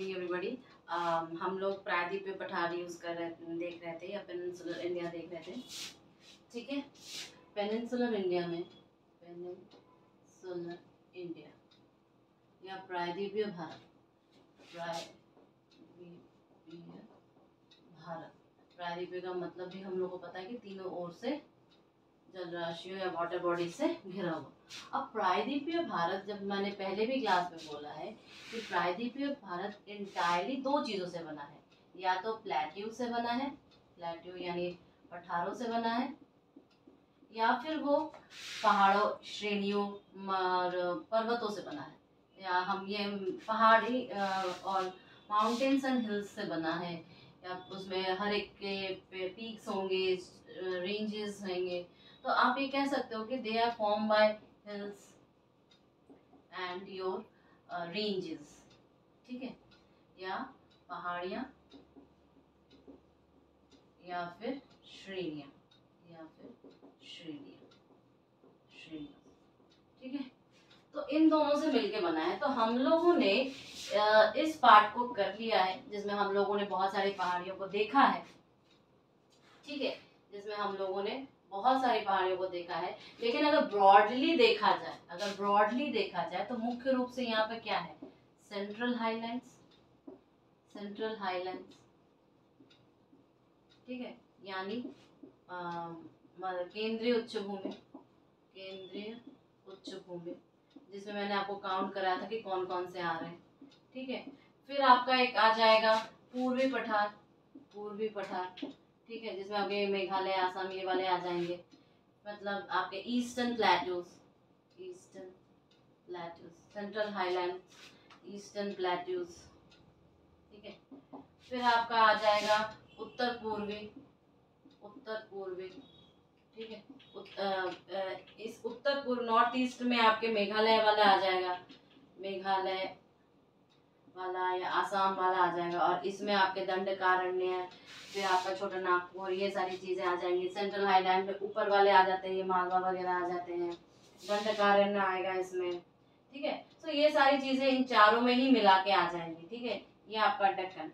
Everybody, हम लोग प्रायद्वीप पे पठार यूज़ कर रहे देख रहे थे या पेनिनसुलर इंडिया देख रहे थे। ठीक है, पेनिनसुलर इंडिया में पेनिनसुलर इंडिया या प्रायद्वीपीय भारत, प्रायद्वीपीय भारत। प्रायद्वीपीय का मतलब भी हम लोग को पता है कि तीनों ओर से जल राशियों या वाटर बॉडी से घिरा हुआ। अब प्रायद्वीपीय भारत, जब मैंने पहले भी क्लास में बोला है कि प्रायद्वीपीय भारत इंटायरली दो चीज़ों से बना है, या तो प्लेट्यू से बना है, प्लेट्यू यानी पठारों से बना है, या फिर वो पहाड़ों, श्रेणियों और पर्वतों से बना है, या हम ये पहाड़ी और माउंटेन्स एंड हिल्स से बना है, या उसमें हर एक के पीक्स होंगे, रेंजेस होंगे। तो आप ये कह सकते हो कि they are form by hills and your ranges. ठीक है, या पहाड़ियाँ या फिर श्रेणियाँ, श्रेणियाँ। ठीक है, तो इन दोनों से मिलके बना है। तो हम लोगों ने इस पार्ट को कर लिया है, जिसमें हम लोगों ने बहुत सारी पहाड़ियों को देखा है। ठीक है, जिसमें हम लोगों ने बहुत सारी पहाड़ियों को देखा है। लेकिन अगर ब्रॉडली देखा जाए, तो मुख्य रूप से यहाँ पे क्या है, सेंट्रल हाईलैंड्स। ठीक है, यानी केंद्रीय उच्च भूमि, जिसमें मैंने आपको काउंट कराया था कि कौन कौन से आ रहे हैं। ठीक है, फिर आपका एक आ जाएगा पूर्वी पठार। ठीक है, जिसमें आपके मेघालय, आसाम ये वाले आ जाएंगे, मतलब आपके eastern plateaus, central highland, eastern plateaus. ठीक है, फिर आपका आ जाएगा उत्तर पूर्वी। ठीक है, इस उत्तर पूर्व नॉर्थ ईस्ट में आपके मेघालय वाला आ जाएगा, मेघालय वाला या आसाम वाला आ जाएगा, और इसमें आपके दंडकारण्य, फिर आपका छोटा नागपुर, ये सारी चीजें आ जाएंगी। सेंट्रल हाईलैंड में ऊपर वाले आ जाते हैं, ये मालवा वगैरह आ जाते हैं, दंडकारण्य आएगा इसमें। ठीक है, तो ये सारी चीजें इन चारों में ही मिला के आ जाएंगी। ठीक है, ये आपका दक्कन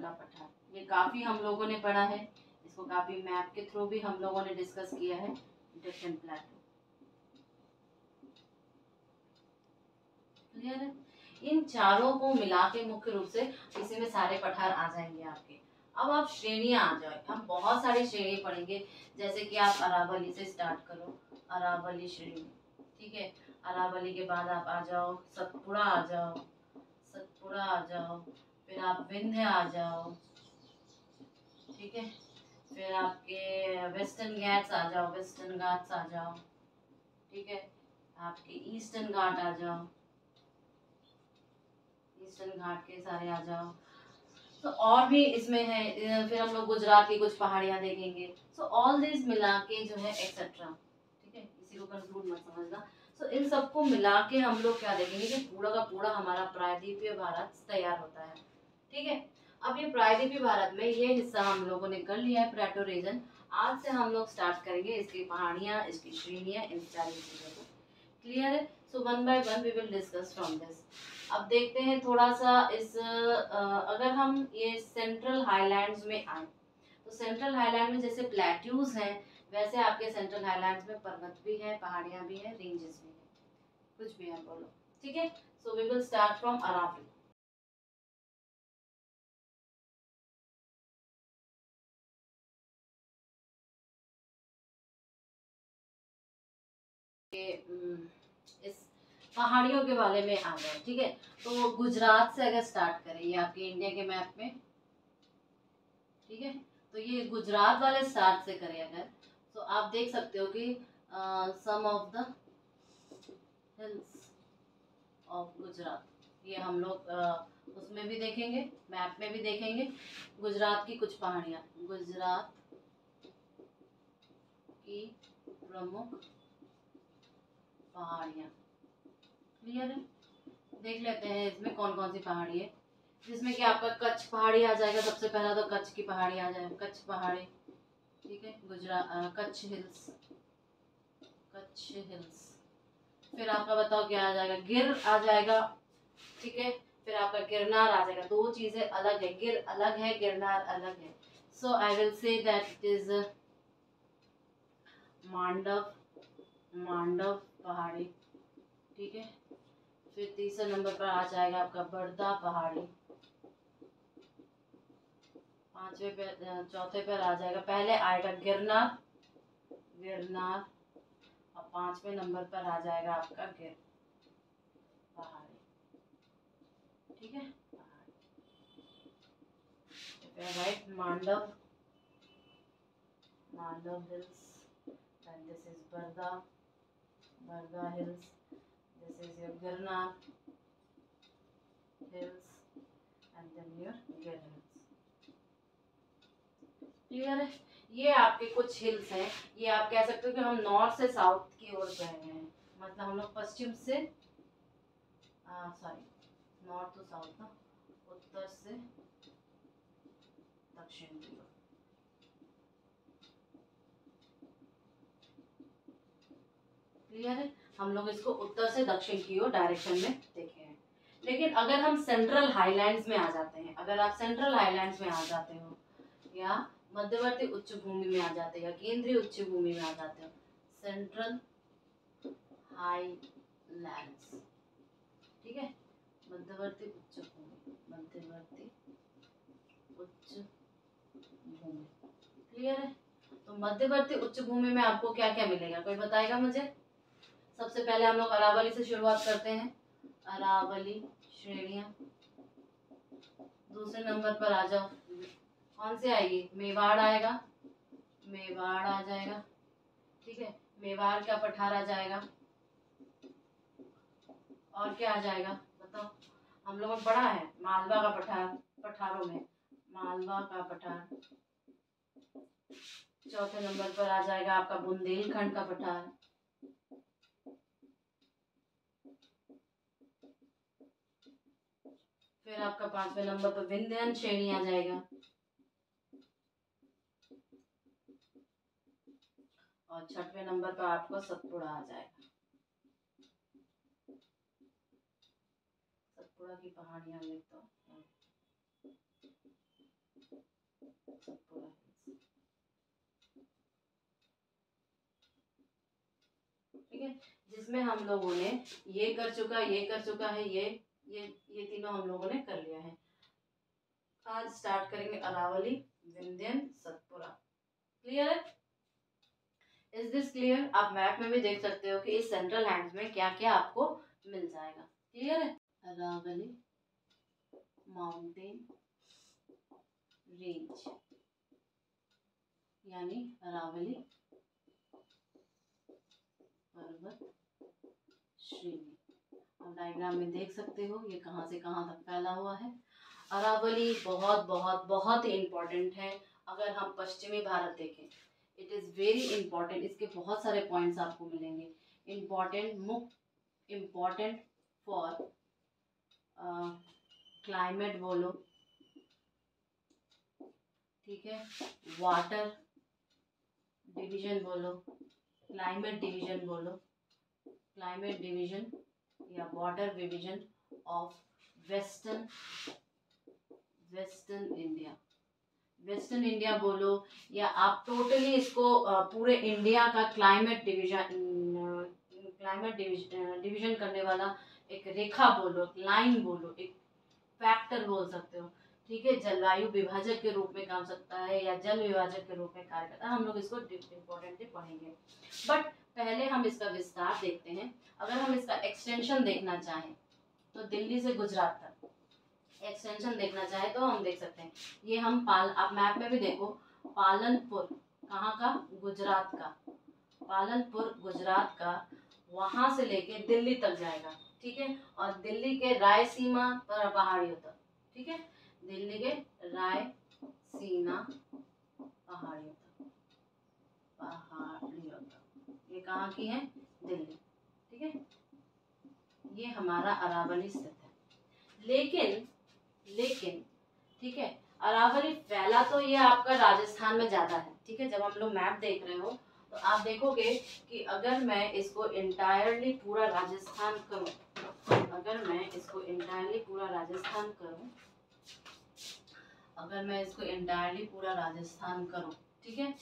का पठार, ये काफी हम लोगों ने पढ़ा है, इसको काफी मैप के थ्रू भी हम लोगों ने डिस्कस किया है, दक्कन प्लेटो। क्लियर है? इन चारों को मिला के मुख्य रूप से इसी में सारे पठार आ जाएंगे आपके। अब आप श्रेणियां आ जाए, हम बहुत सारी श्रेणी पढ़ेंगे, जैसे कि आप अरावली से स्टार्ट करो, अरावली श्रेणी। ठीक है, अरावली के बाद आप आ जाओ सतपुड़ा आ जाओ, फिर आप विंध्य आ जाओ। ठीक है, फिर आपके वेस्टर्न घाट्स आ जाओ। ठीक है, आपके ईस्टर्न घाट आ जाओ, ईस्टर्न घाट के सारे आ जाओ। तो और भी इसमें है, फिर हम लोग गुजरात की कुछ पहाड़ियां देखेंगे। सो ऑल दिस मिला के जो है एक्सेट्रा। ठीक है, इसी को कंक्लूड मत समझना। सो इन सबको मिला के हम लोग क्या देखेंगे कि पूरा का पूरा हमारा प्रायद्वीपीय भारत तैयार होता है। ठीक है, अब ये प्रायद्वीपीय भारत में ये हिस्सा हम लोगों ने कर लिया है, प्लेटो रीजन। आज से हम लोग स्टार्ट करेंगे इसकी पहाड़ियां, इसकी श्रेणियां, इन सारी चीजों को। क्लियर है? So one by one we will discuss from this. अब देखते हैं थोड़ा सा इस अगर हम ये सेंट्रल हाईलैंड्स में आए, तो सेंट्रल हाईलैंड में जैसे प्लेट्यूज हैं, वैसे आपके सेंट्रल हाईलैंड्स में पर्वत भी है, पहाड़ियां भी है, रेंजेस भी है, कुछ भी है, बोलो। ठीक है, so we will start from Aravalli. इस पहाड़ियों के बारे में आ गए। ठीक है, तो गुजरात से अगर स्टार्ट करें, ये आपके इंडिया के मैप में, ठीक है, तो ये गुजरात वाले स्टार्ट से करें अगर, तो आप देख सकते हो कि some of the hills of Gujarat, ये हम लोग उसमें भी देखेंगे, मैप में भी देखेंगे। गुजरात की कुछ पहाड़ियाँ, गुजरात की प्रमुख पहाड़ियाँ। क्लियर है? देख लेते हैं इसमें कौन कौन सी पहाड़ी है, जिसमें कि आपका कच्छ पहाड़ी आ जाएगा। सबसे पहला तो कच्छ की पहाड़ी आ जाएगा, कच्छ पहाड़ी। ठीक है, गुजरात कच्छ हिल्स। फिर आपका बताओ क्या आ जाएगा, गिर आ जाएगा, ठीक है। फिर आपका गिरनार आ जाएगा। दो चीजें अलग है, गिर अलग है, गिरनार अलग है। So I will say that it is Mandav, Mandav पहाड़ी। ठीक है। फिर तीसरे नंबर पर आ जाएगा आपका बर्दा पहाड़ी। चौथे पर आ जाएगा, पहले आएगा गिरनार, गिरनार, और पांचवें नंबर पर आ जाएगा आपका गिर पहाड़ी। ठीक है। Right, Mandav, Mandav hills, and this is Barda, Barda hills, this is your Girnar hills, and then your Gir hills. Clear है? ये आपके कुछ हिल्स हैं। ये आप कह सकते हो कि हम नॉर्थ से साउथ की ओर गए हैं, मतलब हम लोग पश्चिम से सॉरी नॉर्थ टू साउथ ना, उत्तर से दक्षिण की ओर। क्लियर है? हम लोग इसको उत्तर से दक्षिण की ओर डायरेक्शन में देखे हैं। लेकिन अगर हम सेंट्रल हाईलैंड्स में आ जाते हैं, अगर आप सेंट्रल हाईलैंड्स में आ जाते हो या मध्यवर्ती उच्च भूमि में आ जाते हो या केंद्रीय उच्च भूमि में आ जाते हो, सेंट्रल हाईलैंड्स, ठीक है, मध्यवर्ती उच्च भूमि, मध्यवर्ती उच्च भूमि। क्लियर है? तो मध्यवर्ती उच्च भूमि में आपको क्या क्या मिलेगा, कोई बताएगा मुझे? सबसे पहले हम लोग अरावली से शुरुआत करते हैं, अरावली श्रेणियां। दूसरे नंबर पर आ जाओ, कौन से आएगी? मेवाड़ आएगा, मेवाड़ आ जाएगा। ठीक है, मेवाड़ का पठार आ जाएगा। और क्या आ जाएगा बताओ? हम लोगों को पढ़ा है मालवा का पठार, पठारों में मालवा का पठार। चौथे नंबर पर आ जाएगा आपका बुंदेलखंड का पठार। फिर आपका पांचवें नंबर पर विंध्याचल श्रेणी आ जाएगा। और छठवें नंबर पर आपको सतपुड़ा आ जाएगा। सतपुड़ा की पहाड़ियां लिख दो, सतपुड़ा। ठीक है, जिसमें हम लोगों ने ये कर चुका, ये कर चुका है, ये तीनों हम लोगों ने कर लिया है। आज स्टार्ट करेंगे अरावली, विंध्यन, सतपुड़ा। क्लियर है? Is this clear? आप मैप में भी देख सकते हो कि इस सेंट्रल हैंड्स में क्या क्या आपको मिल जाएगा। क्लियर है? अरावली माउंटेन रेंज, यानी अरावली पर्वत श्रेणी। आप डायग्राम में देख सकते हो ये कहाँ से कहाँ तक फैला हुआ है। अरावली बहुत बहुत बहुत ही इम्पोर्टेंट है। अगर हम पश्चिमी भारत देखें, इट इज़ वेरी इंपॉर्टेंट। इसके बहुत सारे पॉइंट्स आपको मिलेंगे इम्पॉर्टेंट, इम्पॉर्टेंट फॉर क्लाइमेट बोलो, ठीक है, वाटर डिवीजन बोलो, क्लाइमेट डिवीजन बोलो, क्लाइमेट डिवीजन या water division of western India, western India बोलो, या आप टोटली इसको पूरे इंडिया का क्लाइमेट डिवीजन करने वाला एक रेखा बोलो, लाइन बोलो, एक फैक्टर बोल सकते हो। ठीक है, जलवायु विभाजक के रूप में काम सकता है या जल विभाजक के रूप में कार्य करता है। हम लोग इसको इम्पोर्टेंटली पढ़ेंगे, बट पहले हम इसका विस्तार देखते हैं। अगर हम इसका एक्सटेंशन देखना चाहें तो दिल्ली से गुजरात तक एक्सटेंशन देखना चाहे तो हम देख सकते हैं। ये हम आप मैप में भी देखो, पालनपुर कहाँ का? गुजरात का। पालनपुर गुजरात का वहां से लेके दिल्ली तक जाएगा। ठीक है, और दिल्ली के रायसीमा पर पहाड़ियों तक। ठीक है, दिल्ली के रायसीना पहाड़ियों तक, पहाड़ियों तक। ये कहाँ की है? दिल्ली। ठीक है, ये हमारा अरावली स्थित है। लेकिन ठीक है, अरावली फैला तो ये आपका राजस्थान में ज्यादा है। ठीक है, जब हम लोग मैप देख रहे हो तो आप देखोगे कि अगर मैं इसको इंटायरली पूरा राजस्थान करूं अगर मैं इसको इंटायरली पूरा राजस्थान करूं, अगर मैं इसको इंटायरली पूरा राजस्थान करूं, ठीक है,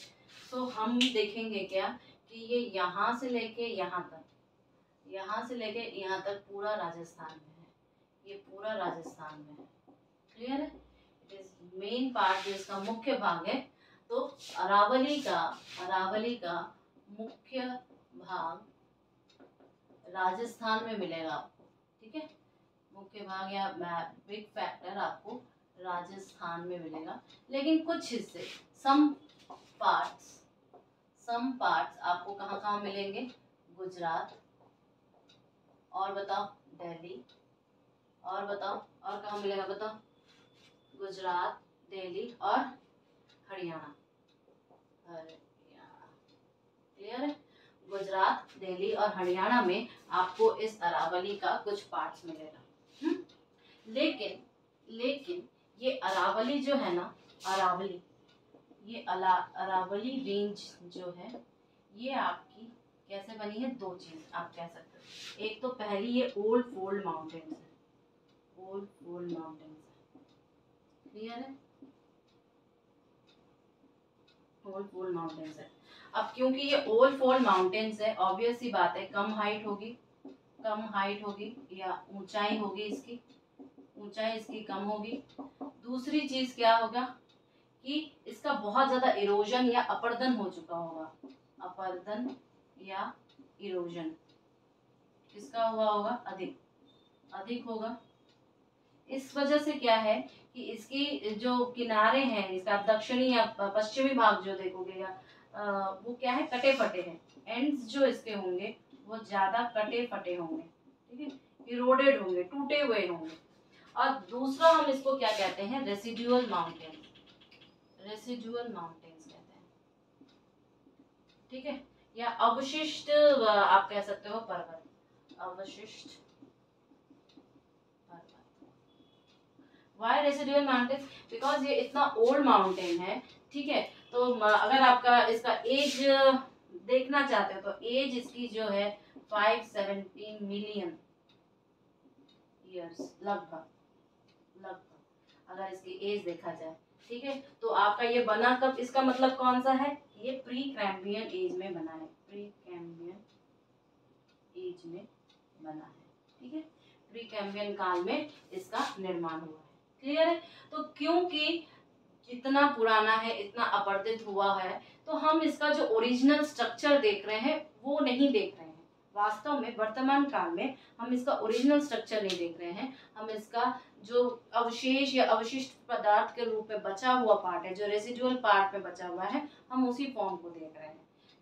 तो हम देखेंगे क्या कि ये यहाँ से लेके यहाँ तक, यहाँ से लेके यहाँ तक पूरा राजस्थान में है, ये पूरा राजस्थान में है। क्लियर है? इट इज मेन पार्ट जो इसका मुख्य भाग है। तो अरावली का मुख्य भाग राजस्थान में मिलेगा आपको, ठीक है, मुख्य भाग या बिग फैक्टर आपको राजस्थान में मिलेगा। लेकिन कुछ हिस्से सम पार्ट्स आपको कहाँ कहाँ मिलेंगे? गुजरात, और बताओ दिल्ली, और बताओ और कहाँ मिलेगा बताओ? गुजरात, दिल्ली और हरियाणा। क्लियर है? गुजरात, दिल्ली और हरियाणा में आपको इस अरावली का कुछ पार्ट्स मिलेगा। लेकिन ये अरावली जो है ना, अरावली रेंज जो है, ये आपकी कैसे बनी है? दो चीज आप कह सकते हो। एक तो पहली ये ओल्ड फोल्ड माउंटेन्स है, क्लियर है? ओल्ड फोल्ड माउंटेन्स है। अब क्योंकि ये ओल्ड फोल्ड माउंटेन्स है, ऑब्वियस सी बात है कम हाइट होगी या ऊंचाई होगी, ऊंचाई इसकी कम होगी। दूसरी चीज क्या होगा कि इसका बहुत ज्यादा इरोजन या अपरदन हो चुका होगा, अपरदन या इरोजन किसका हुआ होगा? अधिक होगा। इस वजह से क्या है कि इसकी जो किनारे हैं, इसका दक्षिणी या पश्चिमी भाग जो देखोगे या वो क्या है? कटे फटे हैं। एंड्स जो इसके होंगे वो ज्यादा कटे फटे होंगे, ठीक है, इरोडेड होंगे, टूटे हुए होंगे। और दूसरा हम इसको क्या कहते हैं? रेसिडुअल माउंटेन्स कहते हैं, ठीक है, या अवशिष्ट आप कह सकते हो पर्वत, अवशिष्ट पर्वत। Y residual mountains? बिकॉज ये इतना ओल्ड माउंटेन है, ठीक है। तो अगर आपका इसका एज देखना चाहते हो तो एज इसकी जो है 517 मिलियन ईयर्स, लगभग अगर इसकी एज देखा जाए, ठीक है। तो आपका ये बना कब? इसका मतलब कौन सा है? ये प्री कैम्ब्रियन एज में बना है, ठीक है, प्री कैम्ब्रियन काल में इसका निर्माण हुआ है। क्लियर है? तो क्योंकि इतना पुराना है, इतना अपरदित हुआ है, तो हम इसका जो ओरिजिनल स्ट्रक्चर देख रहे हैं वो नहीं देख रहे हैं। वास्तव में वर्तमान काल में हम इसका ओरिजिनल स्ट्रक्चर नहीं देख रहे हैं, हम इसका जो अवशेष या अवशिष्ट पदार्थ के रूप में बचा हुआ पार्ट है, जो रेसिडुअल पार्ट में बचा हुआ है, हम उसी फॉर्म को देख रहे हैं।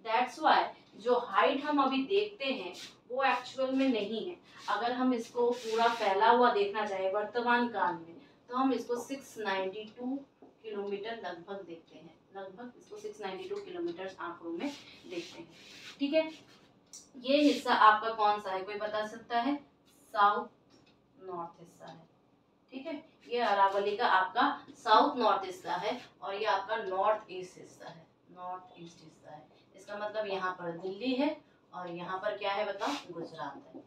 दैट्स वाई जो हाइट हम अभी देखते हैं वो एक्चुअल में नहीं है। अगर हम इसको पूरा फैला हुआ देखना चाहे वर्तमान काल में, तो हम इसको 692 किलोमीटर लगभग देखते हैं, लगभग इसको 692 किलोमीटर आंकड़ों में देखते हैं, ठीक है। ये हिस्सा आपका कौन सा है? कोई बता सकता है? साउथ नॉर्थ हिस्सा है, ठीक है। ये अरावली का आपका साउथ नॉर्थ हिस्सा है और ये आपका नॉर्थ ईस्ट हिस्सा है, इसका मतलब यहाँ पर दिल्ली है और यहाँ पर क्या है बताओ? गुजरात है।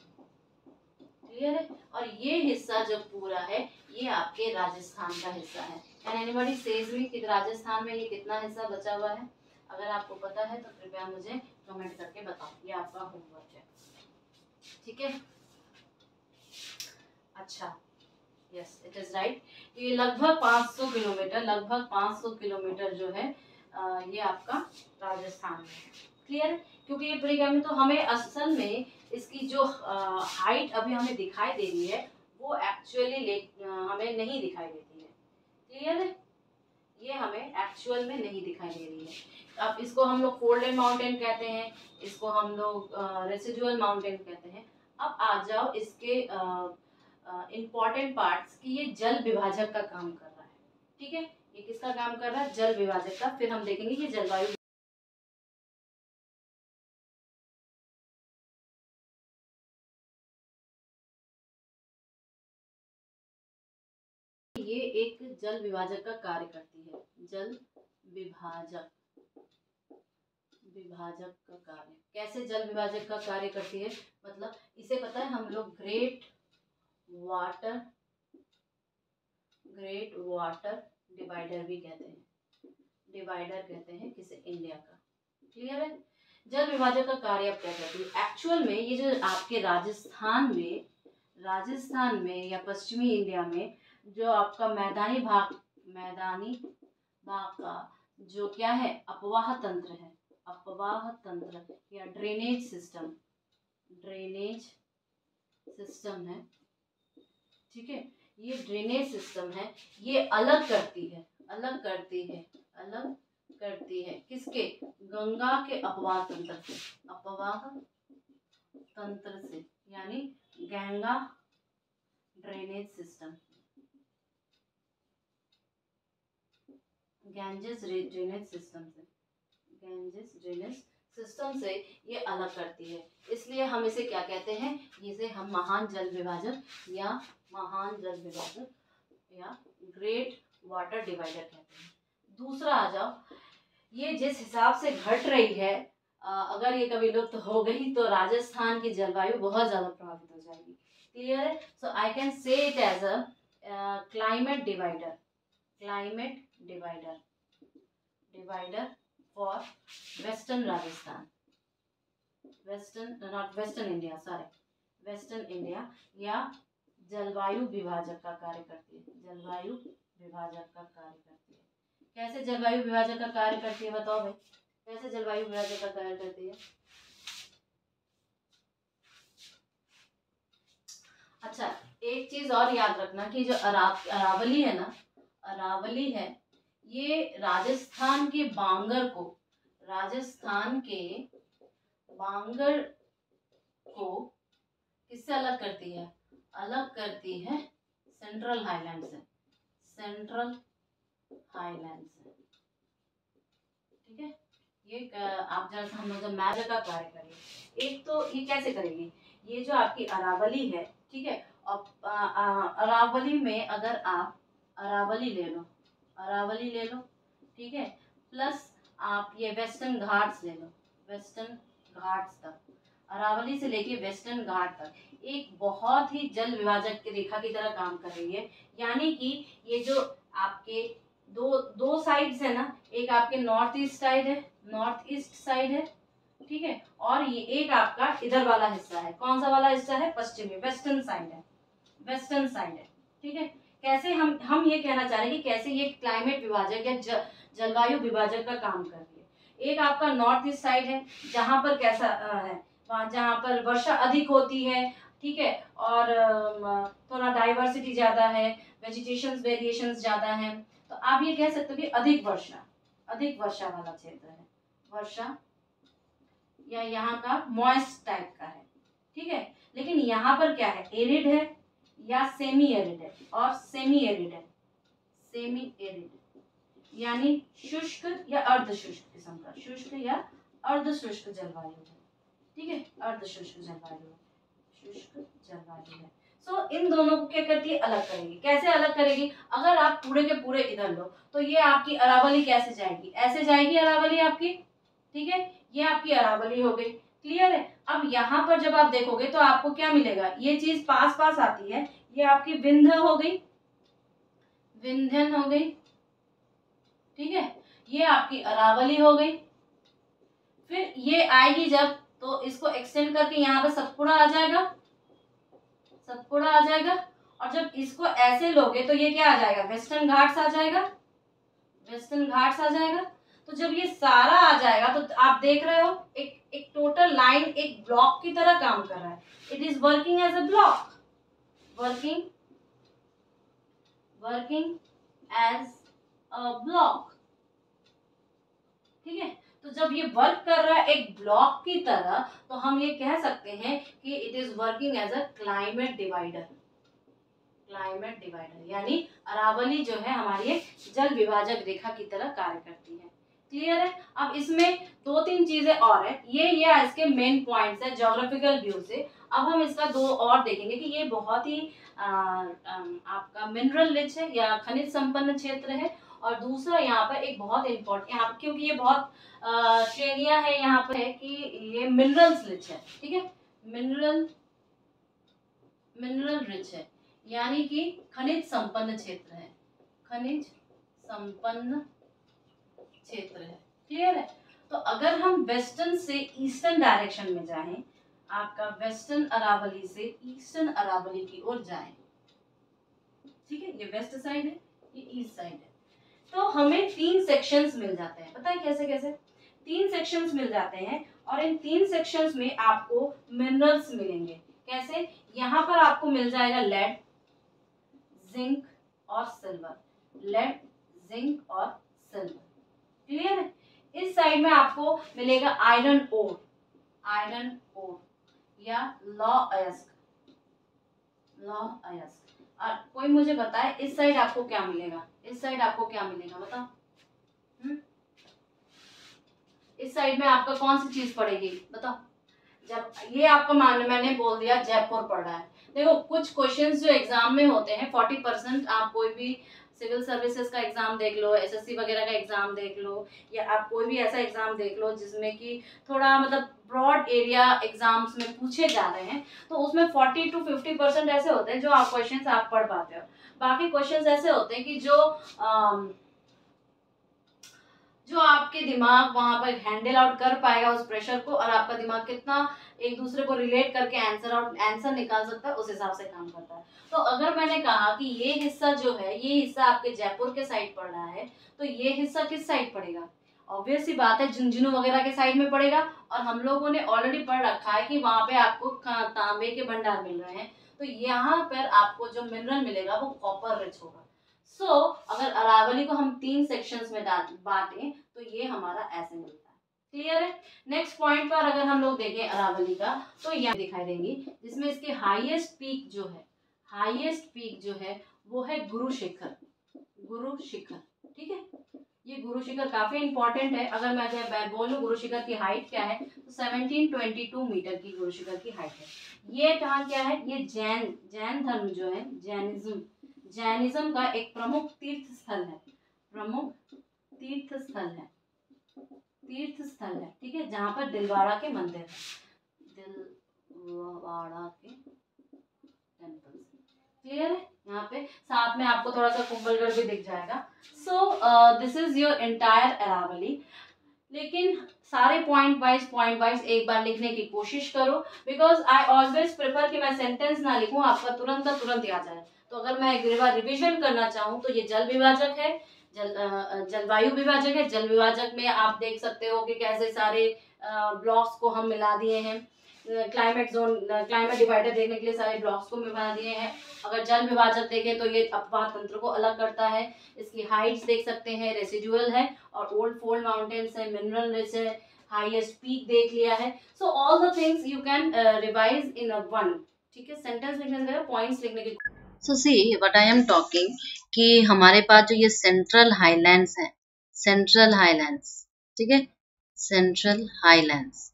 क्लियर है? और ये हिस्सा जो पूरा है ये आपके राजस्थान का हिस्सा है। एंड एनीबॉडी सेज मी कि राजस्थान में ये कितना हिस्सा बचा हुआ है? अगर आपको पता है तो कृपया मुझे कमेंट करके बताओ, ये आपका होमवर्क है, ठीक है। अच्छा, यस इट इज राइट। ये लगभग 500 किलोमीटर जो है ये आपका राजस्थान में है। क्लियर? क्योंकि ये प्रीगैमी तो हमें असल में इसकी जो हाइट अभी हमें दिखाई दे रही है वो एक्चुअली हमें नहीं दिखाई देती है। क्लियर है? ये हमें एक्चुअल में नहीं दिखाई दे रही है। अब इसको हम लोग फोल्डेड माउंटेन कहते हैं, इसको हम लोग रेसिडुअल माउंटेन कहते हैं। अब आ जाओ इसके इम्पॉर्टेंट पार्ट्स कि ये जल विभाजक का काम कर रहा है, ठीक है। ये किसका काम कर रहा है? जल विभाजक का। फिर हम देखेंगे कि जलवायु, ये एक जल विभाजक का कार्य करती है, जल विभाजक का कार्य। कैसे जल विभाजक का कार्य करती है? मतलब इसे पता है हम लोग great water, great water divider भी कहते हैं, डिवाइडर कहते हैं किसे, इंडिया का। क्लियर है। जल विभाजक का कार्य अब क्या करती है एक्चुअल में, ये जो आपके राजस्थान में या पश्चिमी इंडिया में जो आपका मैदानी भाग का जो क्या है अपवाह तंत्र है, अपवाह तंत्र या ड्रेनेज सिस्टम है, ठीक है, ये ड्रेनेज सिस्टम है, ये अलग करती है किसके, गंगा के अपवाह तंत्र से यानी Ganga drainage system, Ganges drainage system से ये अलग करती है। इसलिए हम इसे क्या कहते हैं, इसे हम महान जल विभाजक या ग्रेट वाटर डिवाइडर कहते हैं। दूसरा आ जाओ, ये जिस हिसाब से घट रही है, अगर ये कभी लुप्त हो गई तो राजस्थान की जलवायु बहुत ज्यादा प्रभावित हो जाएगी। क्लियर है। So I can say it as a climate divider for western Rajasthan, western India या जलवायु विभाजक का कार्य करती है, कैसे जलवायु विभाजक का कार्य करती है, बताओ भाई, कैसे जलवायु विभाजक का कार्य करती है। अच्छा, एक चीज और याद रखना कि जो अरावली है ना, ये राजस्थान के बांगर को किससे अलग करती है, सेंट्रल हाईलैंड से, ठीक है। ये आप जरा हम लोग मैप का कार्य करेंगे। एक तो ये कैसे करेगी, ये जो आपकी अरावली है, ठीक है, और अरावली में अगर आप अरावली ले लो, ठीक है, प्लस आप ये वेस्टर्न घाट्स ले लो, वेस्टर्न घाट्स तक, अरावली से लेके वेस्टर्न घाट तक एक बहुत ही जल विभाजक की रेखा की तरह काम कर रही है। यानी कि ये जो आपके दो साइड्स है ना, एक आपके नॉर्थ ईस्ट साइड है, ठीक है, और ये एक आपका इधर वाला हिस्सा है, कौन सा वाला हिस्सा है, पश्चिमी वेस्टर्न साइड है, ठीक है। कैसे हम ये कहना चाह रहे हैं कि कैसे ये क्लाइमेट विभाजक या जलवायु विभाजक का काम कर रही है। एक आपका नॉर्थ ईस्ट साइड है, जहां पर कैसा है, वहां जहां पर वर्षा अधिक होती है, ठीक है, और थोड़ा डाइवर्सिटी ज्यादा है, वेजिटेशन वेरिएशंस ज्यादा है, तो आप ये कह सकते हो कि अधिक वर्षा वाला क्षेत्र है, वर्षा या यहाँ का मॉइस्ट टाइप का है, ठीक है। लेकिन यहाँ पर क्या है, एरिड है या सेमी एरिड है, और सेमी एरिड यानी शुष्क या अर्ध शुष्क किस्म का, शुष्क या अर्ध शुष्क जलवायु है, ठीक है, अर्ध शुष्क जलवायु है। सो इन दोनों को क्या करती है, अलग करेगी। कैसे अलग करेगी, अगर आप पूरे के पूरे इधर लो तो ये आपकी अरावली कैसे जाएगी, ऐसे जाएगी अरावली आपकी, ठीक है, ये आपकी अरावली हो गई। क्लियर है। अब यहाँ पर जब आप देखोगे तो आपको क्या मिलेगा, ये चीज पास आती है, ये आपकी विंध्य हो गई, विंध्यन हो गई, ठीक है, ये आपकी अरावली हो गई। फिर ये आएगी जब, तो इसको एक्सटेंड करके यहाँ पे सतपुड़ा आ जाएगा, और जब इसको ऐसे लोगे तो ये क्या आ जाएगा, वेस्टर्न घाट्स आ जाएगा। तो जब ये सारा आ जाएगा तो आप देख रहे हो एक टोटल लाइन एक ब्लॉक की तरह काम कर रहा है, it is working as a block, working as a block, ठीक है। तो जब ये वर्क कर रहा है एक ब्लॉक की तरह, तो हम ये कह सकते हैं कि it is working as a climate divider, यानी अरावली जो है हमारी एक जल विभाजक रेखा की तरह कार्य करती है। क्लियर है। अब इसमें 2-3 चीजें और है, ये इसके मेन पॉइंट्स है ज्योग्राफिकल व्यू से। अब हम इसका 2 और देखेंगे कि ये बहुत ही आपका मिनरल रिच है या खनिज संपन्न क्षेत्र है, और दूसरा यहाँ पर एक बहुत इम्पोर्टेंट, यहाँ क्योंकि ये बहुत श्रेणियां है यहाँ पर है कि ये मिनरल्स रिच है, ठीक है, मिनरल रिच है, यानी कि खनिज संपन्न क्षेत्र है, खनिज संपन्न क्षेत्र है। क्लियर है? तो अगर हम वेस्टर्न से ईस्टर्न डायरेक्शन में जाएं, आपका वेस्टर्न अरावली से ईस्टर्न अरावली की ओर जाएं, ठीक है, ये वेस्ट साइड है, ये ईस्ट साइड है, तो हमें 3 सेक्शंस मिल जाते हैं। पता है कैसे कैसे? 3 सेक्शंस मिल जाते हैं और इन 3 सेक्शंस में आपको मिनरल्स मिलेंगे। कैसे? यहाँ पर आपको मिल जाएगा लेड, जिंक और सिल्वर, लेड, जिंक और सिल्वर। क्लियर है? इस साइड में आपको मिलेगा आयरन ओर, आयरन ओर या लॉ अयस्क, लॉ अयस्क। और कोई मुझे बताए इस साइड आपको क्या मिलेगा? इस साइड आपको क्या मिलेगा बताओ? इस साइड में आपका कौन सी चीज पड़ेगी बताओ? जब ये आपका मान मैंने बोल दिया जयपुर पड़ रहा है। देखो कुछ क्वेश्चंस जो एग्जाम में होते हैं 40% आप कोई भी सिविल सर्विसेज का एग्जाम देख लो, एसएससी वगैरह का एग्जाम देख लो, या आप कोई भी ऐसा एग्जाम देख लो जिसमें कि थोड़ा मतलब ब्रॉड एरिया एग्जाम्स में पूछे जा रहे हैं, तो उसमें 40 to 50% ऐसे होते हैं जो आप क्वेश्चंस आप पढ़ पाते हो। बाकी क्वेश्चंस ऐसे होते हैं कि जो आपके दिमाग वहां पर हैंडल आउट कर पाएगा उस प्रेशर को, और आपका दिमाग कितना एक दूसरे को रिलेट करके आंसर निकाल सकता है, उस हिसाब से काम करता है। तो अगर मैंने कहा कि ये हिस्सा जो है, ये हिस्सा आपके जयपुर के साइड पड़ रहा है, तो ये हिस्सा किस साइड पड़ेगा? ऑब्वियस सी बात है, झुंझुनू वगैरह के साइड में पड़ेगा। और हम लोगों ने ऑलरेडी पढ़ रखा है कि वहां पे आपको तांबे के भंडार मिल रहे हैं, तो यहाँ पर आपको जो मिनरल मिलेगा वो कॉपर रिच होगा। अगर अरावली को हम 3 सेक्शंस में बांटें तो ये हमारा ऐसे मिलता है। क्लियर है? नेक्स्ट पॉइंट पर अगर हम लोग देखें अरावली का, तो यहाँ दिखाई देंगी जिसमें इसके हाईएस्ट पीक जो है, हाईएस्ट पीक जो है वो है गुरु शिखर, गुरु शिखर। ठीक है, ये गुरु शिखर काफी इंपॉर्टेंट है। अगर मैं बोलूं गुरु शिखर की हाइट क्या है, तो 1722 मीटर की गुरु शिखर की हाइट है। ये कहाँ क्या है? ये जैन धर्म जो है, जैनिज्म का एक प्रमुख तीर्थ स्थल है, प्रमुख तीर्थ स्थल है, तीर्थ स्थल है। ठीक है, जहां पर दिलवाड़ा के मंदिर है, दिलवाड़ा के टेम्पल। क्लियर है? यहाँ पे साथ में आपको थोड़ा सा कुंभलगढ़ भी दिख जाएगा। So this is your entire Aravalli. लेकिन सारे पॉइंट वाइज एक बार लिखने की कोशिश करो, बिकॉज आई ऑलवेज प्रेफर कि मैं सेंटेंस ना लिखूं, आपका तुरंत का तुरंत याद जाए। तो अगर मैं एक बार रिविजन करना चाहूँ तो ये जल विभाजक है, जलवायु विभाजक है। जल विभाजक में आप देख सकते हो कि कैसे सारे ब्लॉक्स को हम मिला दिए हैं। क्लाइमेट जोन, क्लाइमेट डिवाइडर देखने के लिए सारे ब्लॉक्स को मिला दिए हैं। अगर जल विभाजक देखें तो ये अपवाह तंत्र को अलग करता है। इसकी हाइट्स देख सकते हैं, रेसिडुअल है, और ओल्ड फोल्ड माउंटेन्स है, मिनरल रिच है, हाईएस्ट पीक देख लिया है। So all the things you can revise in one. ठीक है, सेंटेंस लिखने से पॉइंट्स लिखने की। So see what I am talking कि हमारे पास जो ये सेंट्रल हाईलैंड्स हैं, सेंट्रल हाईलैंड्स, ठीक है, सेंट्रल हाईलैंड्स,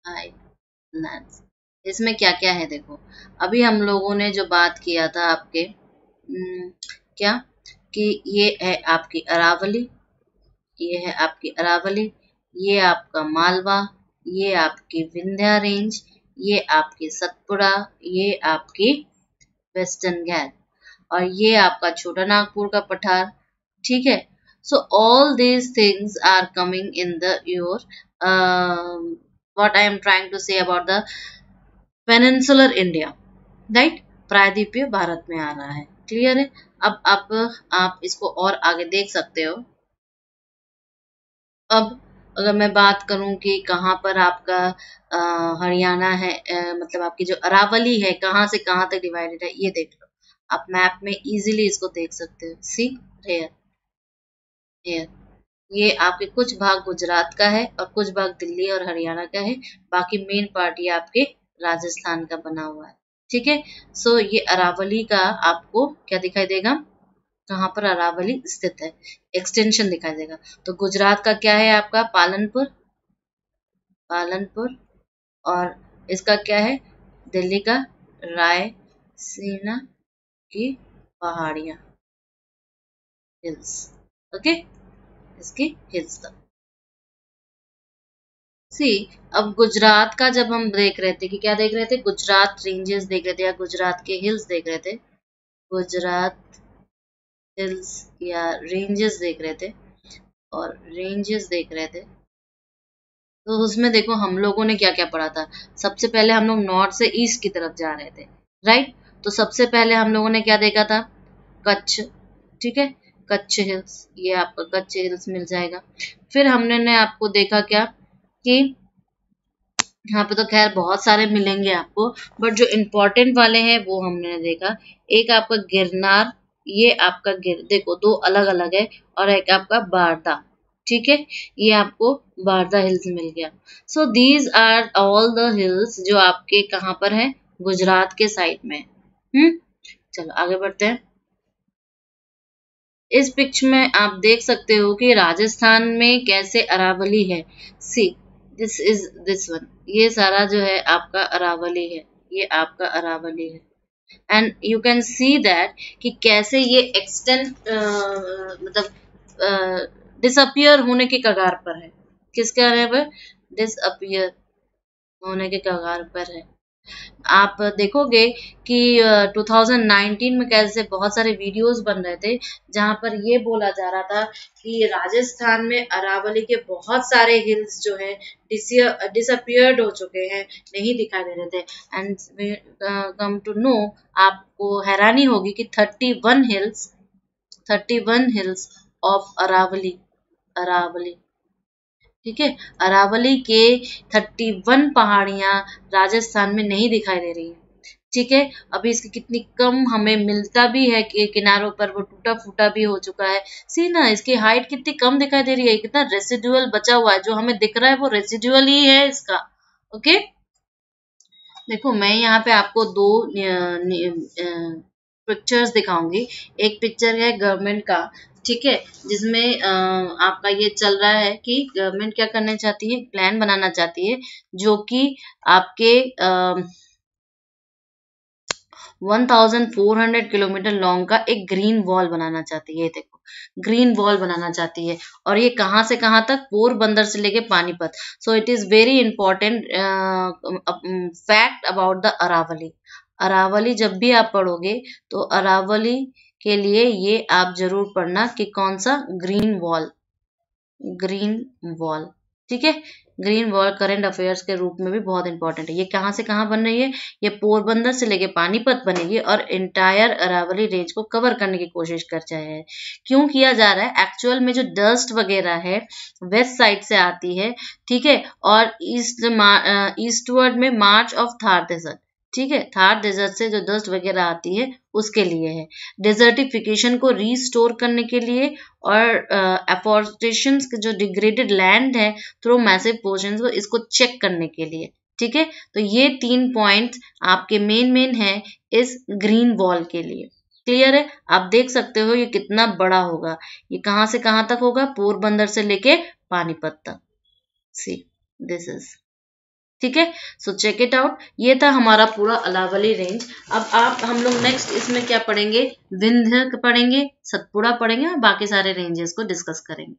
हाईलैंड्स, इसमें क्या क्या है देखो। अभी हम लोगों ने जो बात किया था आपके क्या कि ये है आपकी अरावली, ये है आपकी अरावली, ये आपका मालवा, ये आपकी विंध्या रेंज, ये आपकी सतपुड़ा, ये आपकी वेस्टर्न घाट, और ये आपका छोटा नागपुर का पठार। ठीक है, so all these things are coming in the your what I am trying to say about the peninsular India, right, प्रायद्वीपीय भारत में आ रहा है। क्लियर है? अब आप इसको और आगे देख सकते हो। अब अगर मैं बात करूं कि कहाँ पर आपका हरियाणा है, मतलब आपकी जो अरावली है कहाँ से कहाँ तक डिवाइडेड है, ये देख लो। आप मैप में इजीली इसको देख सकते हो। सी हेयर, हेयर, ये आपके कुछ भाग गुजरात का है और कुछ भाग दिल्ली और हरियाणा का है, बाकी मेन पार्ट ये आपके राजस्थान का बना हुआ है। ठीक है, सो ये अरावली का आपको क्या दिखाई देगा, कहाँ पर अरावली स्थित है, एक्सटेंशन दिखाई देगा। तो गुजरात का क्या है आपका पालनपुर, पालनपुर, और इसका क्या है दिल्ली का रायसीना की पहाड़ियां, हिल्स। ओके, इसकी हिल्स तक। सी अब गुजरात का जब हम देख रहे थे कि क्या देख रहे थे, गुजरात रेंजेस देख रहे थे या गुजरात के हिल्स देख रहे थे, गुजरात हिल्स या रेंजेस देख रहे थे और रेंजेस देख रहे थे, तो उसमें देखो हम लोगों ने क्या क्या पढ़ा था। सबसे पहले हम लोग नॉर्थ से ईस्ट की तरफ जा रहे थे, राइट। तो सबसे पहले हम लोगों ने क्या देखा था, कच्छ, ठीक है, कच्छ हिल्स, ये आपका कच्छ हिल्स मिल जाएगा। फिर हमने आपको देखा क्या कि यहाँ पे तो खैर बहुत सारे मिलेंगे आपको, बट जो इम्पोर्टेंट वाले हैं वो हमने देखा। एक आपका गिरनार, ये आपका देखो दो अलग अलग है, और एक आपका बारदा, ठीक है, ये आपको बारदा हिल्स मिल गया। So these are all the hills जो आपके कहाँ पर है, गुजरात के साइड में। चलो आगे बढ़ते हैं। इस पिक्चर में आप देख सकते हो कि राजस्थान में कैसे अरावली है। See this is this one, ये सारा जो है आपका अरावली है, ये आपका अरावली है। And you can see that कि कैसे ये एक्सटेंड मतलब डिसअपियर होने के कगार पर है। किसके आने पर, डिसअपियर होने के कगार पर है। आप देखोगे कि 2019 में कैसे बहुत सारे वीडियोस बन रहे थे जहां पर ये बोला जा रहा था कि राजस्थान में अरावली के बहुत सारे हिल्स जो है डिसअपियर्ड हो चुके हैं, नहीं दिखाई दे रहे थे। एंड कम टू नो, आपको हैरानी होगी कि 31 हिल्स ऑफ अरावली, ठीक है, अरावली के 31 पहाड़ियां राजस्थान में नहीं दिखाई दे रही है, ठीक है। अभी इसकी कितनी कम हमें मिलता भी है कि किनारों पर वो टूटा फूटा भी हो चुका है। सी ना, इसकी हाइट कितनी कम दिखाई दे रही है, कितना रेसिडुअल बचा हुआ है, जो हमें दिख रहा है वो रेसिडुअल ही है इसका। ओके, देखो मैं यहाँ पे आपको दो पिक्चर्स दिखाऊंगी। एक पिक्चर है गवर्नमेंट का, ठीक है, जिसमें आपका ये चल रहा है कि गवर्नमेंट क्या करना चाहती है, प्लान बनाना चाहती है जो कि आपके 1400 किलोमीटर लॉन्ग का एक ग्रीन वॉल बनाना चाहती है। देखो ग्रीन वॉल बनाना चाहती है, और ये कहाँ से कहाँ तक, पोरबंदर से लेके Panipat. So it is very important fact about the Aravalli. Aravalli जब भी आप पढ़ोगे तो अरावली के लिए ये आप जरूर पढ़ना कि कौन सा, ग्रीन वॉल, ठीक है। ग्रीन वॉल करंट अफेयर्स के रूप में भी बहुत इंपॉर्टेंट है। ये कहाँ से कहाँ बन रही है, ये पोरबंदर से लेके पानीपत बनेगी और इंटायर अरावली रेंज को कवर करने की कोशिश कर रहे हैं। क्यों किया जा रहा है, एक्चुअल में जो डस्ट वगैरह है वेस्ट साइड से आती है, ठीक है, और ईस्टवर्ड में मार्च ऑफ थार डेजर्ट, ठीक है, थार डेजर्ट से जो डस्ट वगैरह आती है उसके लिए है। डेजर्टिफिकेशन को रीस्टोर करने के लिए, और एफॉरेस्टेशन जो डिग्रेडेड लैंड है थ्रू मैसिव पोर्शंस को, इसको चेक करने के लिए, ठीक है। तो ये 3 पॉइंट्स आपके मेन है इस ग्रीन वॉल के लिए। क्लियर है, आप देख सकते हो ये कितना बड़ा होगा, ये कहाँ से कहाँ तक होगा, पोरबंदर से लेके पानीपत तक। सी दिस इज, ठीक है। सो चेक इट आउट, ये था हमारा पूरा अरावली रेंज। अब हम लोग नेक्स्ट इसमें क्या पढ़ेंगे, विंध्य पढ़ेंगे, सतपुड़ा पढ़ेंगे और बाकी सारे रेंजेस को डिस्कस करेंगे।